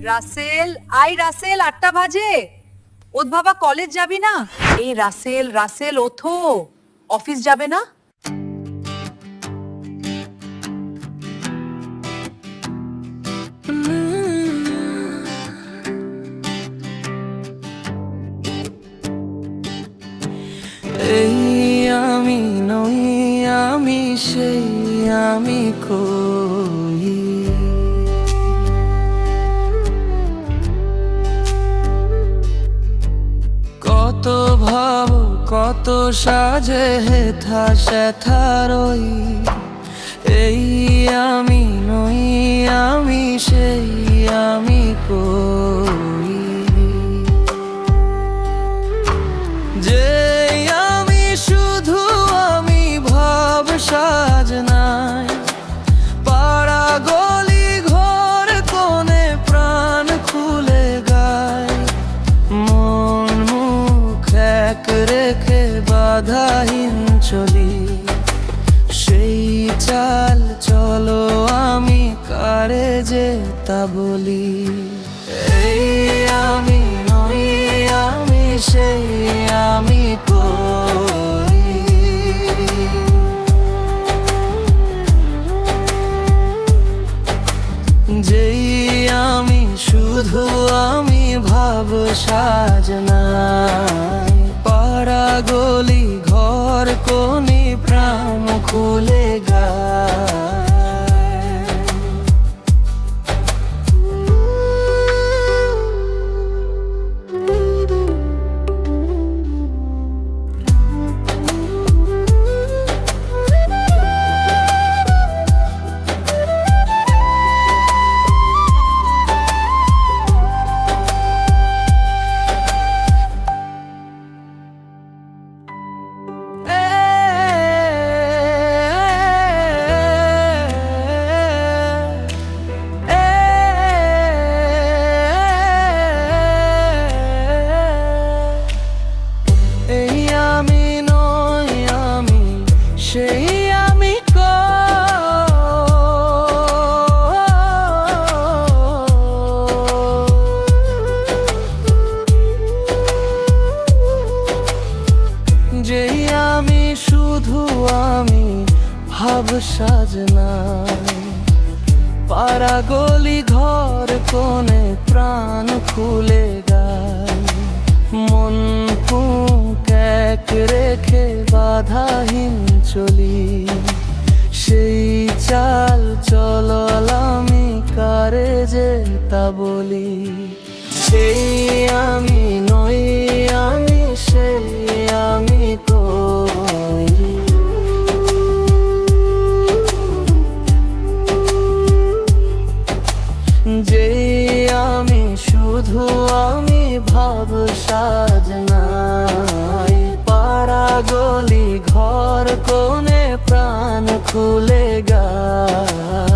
Rasel, I Rasel, ৮টা বাজে। ওঠ বাবা, কলেজ যাবি না? এই রাসেল, রাসেল ওঠো, অফিস যাবে না? এই আমি নই, আমি সেই আমি কই। কত ভাব কত সাজে হেথা সেথা রই। এই আমি নই, আমি সেই আমি কই। যে আমি শুধু আমি ভাব সাজনাই, পাড়া গলি ঘর কোণে প্রাণ খুলে গায়। মন মুখ এক রেখে বাধাহীন চলি, সেই চাল চলো আমি কারে যে তা বলি। এই আমি নই, আমি সেই আমি কই। যেই আমি শুধু আমি ভাব সাজনাই, পাড়া গলি ঘর কোনি প্রাণ খুলে গায়। সেই আমি যেই আমি শুধু আমি ভাব সাজনাই, পাড়া গলি ঘর কোণে প্রাণ খুলে গায়। মন মুখ এক রেখে বাধাহীন চলি, সেই চাল চলো আমি কারে যে তা বলি। সেই আমি নই, আমি সেই আমি কই। যেই আমি শুধু আমি ভাব সাজনাই, পাড়া গলি ঘর কোণে প্রাণ খুলে গায়।